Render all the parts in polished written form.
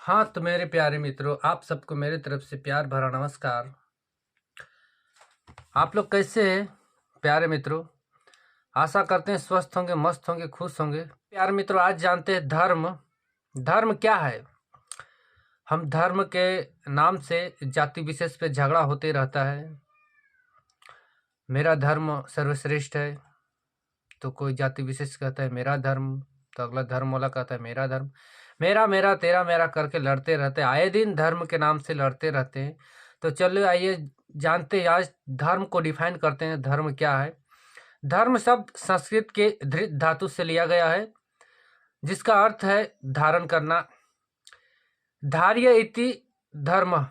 हाँ, तो मेरे प्यारे मित्रों, आप सबको मेरे तरफ से प्यार भरा नमस्कार। आप लोग कैसे हैं प्यारे मित्रों? आशा करते हैं स्वस्थ होंगे, मस्त होंगे, खुश होंगे। प्यारे मित्रों, आज जानते हैं धर्म। धर्म क्या है? हम धर्म के नाम से जाति विशेष पे झगड़ा होते रहता है। मेरा धर्म सर्वश्रेष्ठ है, तो कोई जाति विशेष कहता है मेरा धर्म, तो अगला धर्म वाला कहता है मेरा धर्म। मेरा मेरा तेरा मेरा करके लड़ते रहते हैं, आए दिन धर्म के नाम से लड़ते रहते हैं। तो चलिए आइए जानते हैं, आज धर्म को डिफाइन करते हैं। धर्म क्या है? धर्म शब्द संस्कृत के धृत धातु से लिया गया है, जिसका अर्थ है धारण करना। धार्य इति धर्म,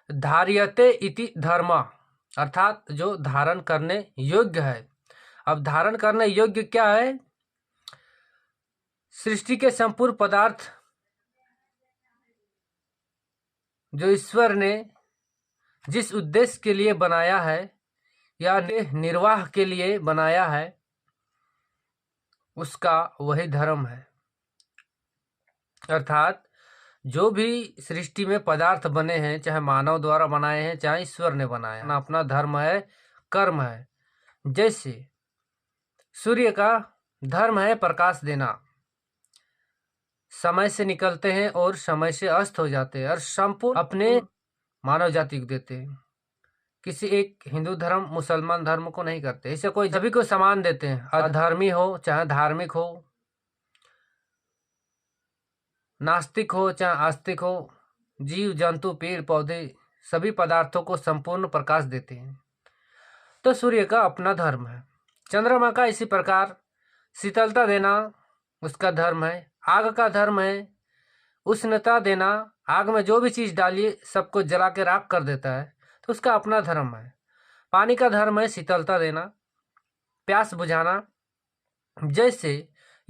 धार्यते इति धर्म, अर्थात जो धारण करने योग्य है। अब धारण करने योग्य क्या है? सृष्टि के संपूर्ण पदार्थ जो ईश्वर ने जिस उद्देश्य के लिए बनाया है या निर्वाह के लिए बनाया है, उसका वही धर्म है। अर्थात जो भी सृष्टि में पदार्थ बने हैं, चाहे मानव द्वारा बनाए हैं, चाहे ईश्वर ने बनाया, अपना धर्म है, कर्म है। जैसे सूर्य का धर्म है प्रकाश देना, समय से निकलते हैं और समय से अस्त हो जाते हैं, और संपूर्ण अपने मानव जाति को देते हैं। किसी एक हिंदू धर्म मुसलमान धर्म को नहीं करते। इसे कोई सभी को समान देते हैं, अधर्मी हो चाहे धार्मिक हो, नास्तिक हो चाहे आस्तिक हो, जीव जंतु पेड़ पौधे सभी पदार्थों को संपूर्ण प्रकाश देते हैं। तो सूर्य का अपना धर्म है। चंद्रमा का इसी प्रकार शीतलता देना उसका धर्म है। आग का धर्म है उष्णता देना, आग में जो भी चीज डालिए सबको जला के राख कर देता है, तो उसका अपना धर्म है। पानी का धर्म है शीतलता देना, प्यास बुझाना। जैसे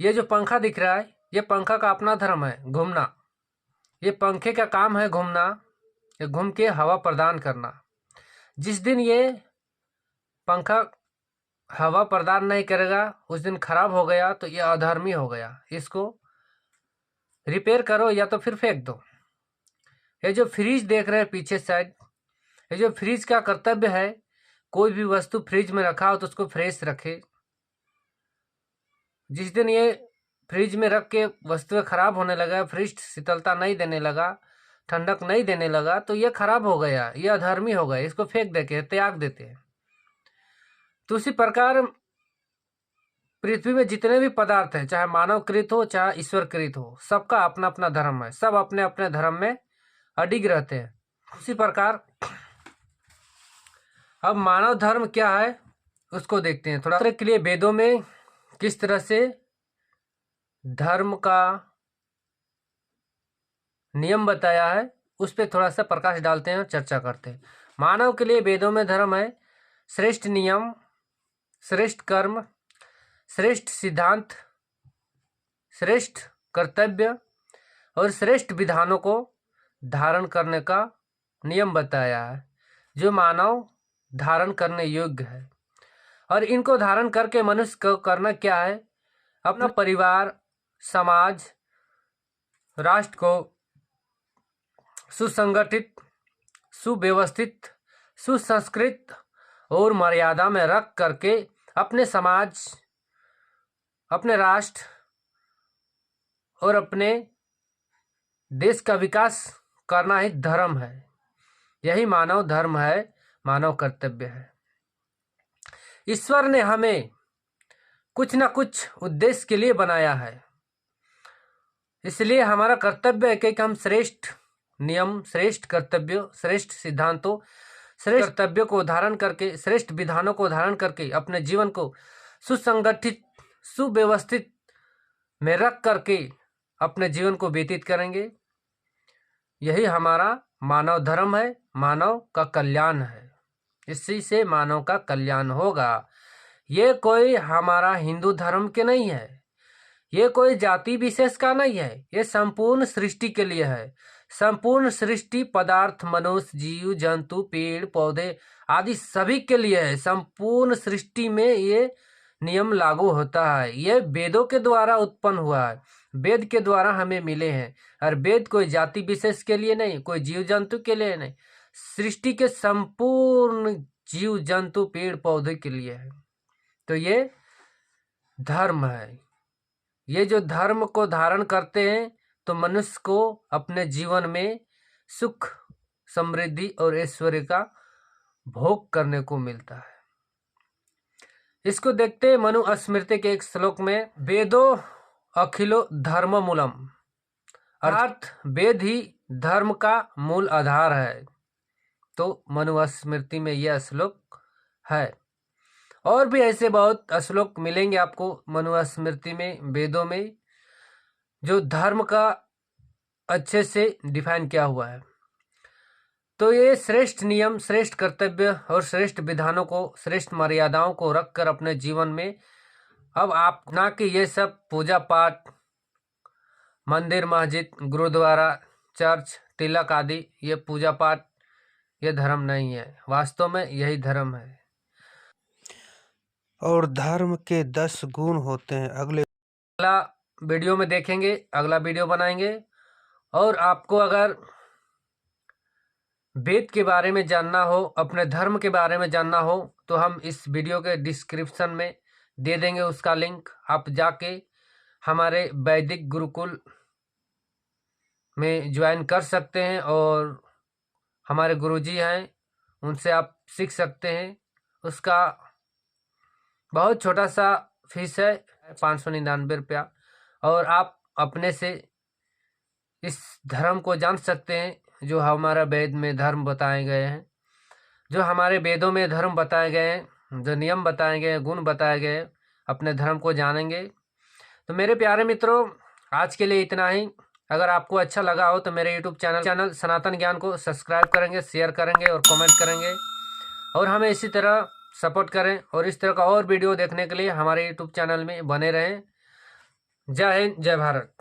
ये जो पंखा दिख रहा है, ये पंखा का अपना धर्म है घूमना। ये पंखे का काम है घूमना, ये घूम के हवा प्रदान करना। जिस दिन ये पंखा हवा प्रदान नहीं करेगा, उस दिन खराब हो गया तो ये अधर्मी हो गया, इसको रिपेयर करो या तो फिर फेंक दो। ये जो फ्रिज देख रहे हैं पीछे साइड, ये जो फ्रिज का कर्तव्य है, कोई भी वस्तु फ्रिज में रखा हो तो उसको फ्रेश रखे। जिस दिन ये फ्रिज में रख के वस्तुएं खराब होने लगा, फ्रिज शीतलता नहीं देने लगा, ठंडक नहीं देने लगा, तो ये खराब हो गया, ये अधर्मी हो गया, इसको फेंक देके त्याग देते हैं। तो उसी प्रकार पृथ्वी में जितने भी पदार्थ हैं, चाहे मानवकृत हो चाहे ईश्वरकृत हो, सबका अपना अपना धर्म है। सब अपने अपने धर्म में अडिग रहते हैं। उसी प्रकार अब मानव धर्म क्या है उसको देखते हैं थोड़ा के लिए। वेदों में किस तरह से धर्म का नियम बताया है, उस पर थोड़ा सा प्रकाश डालते हैं और चर्चा करते हैं। मानव के लिए वेदों में धर्म है श्रेष्ठ नियम, श्रेष्ठ कर्म, श्रेष्ठ सिद्धांत, श्रेष्ठ कर्तव्य और श्रेष्ठ विधानों को धारण करने का नियम बताया है, जो मानव धारण करने योग्य है। और इनको धारण करके मनुष्य को करना क्या है? अपना परिवार, समाज, राष्ट्र को सुसंगठित, सुव्यवस्थित, सुसंस्कृत और मर्यादा में रख करके अपने समाज, अपने राष्ट्र और अपने देश का विकास करना ही धर्म है। यही मानव धर्म है, मानव कर्तव्य है। ईश्वर ने हमें कुछ ना कुछ उद्देश्य के लिए बनाया है, इसलिए हमारा कर्तव्य है कि हम श्रेष्ठ नियम, श्रेष्ठ कर्तव्यों, श्रेष्ठ सिद्धांतों, श्रेष्ठ कर्तव्यों को धारण करके, श्रेष्ठ विधानों को धारण करके अपने जीवन को सुसंगठित, सुव्यवस्थित में रख करके अपने जीवन को व्यतीत करेंगे। यही हमारा मानव धर्म है, मानव का कल्याण है। इसी से मानव का कल्याण होगा। ये कोई हमारा हिंदू धर्म के नहीं है, ये कोई जाति विशेष का नहीं है, ये संपूर्ण सृष्टि के लिए है। संपूर्ण सृष्टि, पदार्थ, मनुष्य, जीव जंतु, पेड़ पौधे आदि सभी के लिए है। संपूर्ण सृष्टि में ये नियम लागू होता है। ये वेदों के द्वारा उत्पन्न हुआ है। वेद के द्वारा हमें मिले हैं। और वेद कोई जाति विशेष के लिए नहीं, कोई जीव जंतु के लिए नहीं, सृष्टि के संपूर्ण जीव जंतु पेड़ पौधे के लिए है। तो ये धर्म है। ये जो धर्म को धारण करते हैं तो मनुष्य को अपने जीवन में सुख, समृद्धि और ऐश्वर्य का भोग करने को मिलता है। इसको देखते मनु स्मृति के एक श्लोक में वेदो अखिलो धर्म मूलम, अर्थात वेद ही धर्म का मूल आधार है। तो मनु स्मृति में यह श्लोक है। और भी ऐसे बहुत श्लोक मिलेंगे आपको मनु स्मृति में, वेदों में, जो धर्म का अच्छे से डिफाइन किया हुआ है। तो ये श्रेष्ठ नियम, श्रेष्ठ कर्तव्य और श्रेष्ठ विधानों को, श्रेष्ठ मर्यादाओं को रखकर अपने जीवन में अब आप ना कि ये सब पूजा पाठ, मंदिर, मस्जिद, गुरुद्वारा, चर्च, तिलक आदि, ये पूजा पाठ, ये धर्म नहीं है। वास्तव में यही धर्म है। और धर्म के 10 गुण होते हैं। अगला वीडियो में देखेंगे, अगला वीडियो बनाएंगे। और आपको अगर वेद के बारे में जानना हो, अपने धर्म के बारे में जानना हो, तो हम इस वीडियो के डिस्क्रिप्शन में दे देंगे उसका लिंक। आप जाके हमारे वैदिक गुरुकुल में ज्वाइन कर सकते हैं और हमारे गुरुजी हैं, उनसे आप सीख सकते हैं। उसका बहुत छोटा सा फीस है, 599 रुपया, और आप अपने से इस धर्म को जान सकते हैं जो हमारा वेद में धर्म बताए गए हैं, जो हमारे वेदों में धर्म बताए गए हैं, जो नियम बताए गए हैं, गुण बताए गए हैं, अपने धर्म को जानेंगे। तो मेरे प्यारे मित्रों, आज के लिए इतना ही। अगर आपको अच्छा लगा हो तो मेरे यूट्यूब चैनल सनातन ज्ञान को सब्सक्राइब करेंगे, शेयर करेंगे और कमेंट करेंगे, और हमें इसी तरह सपोर्ट करें। और इस तरह का और वीडियो देखने के लिए हमारे यूट्यूब चैनल में बने रहें। जय हिंद, जय भारत।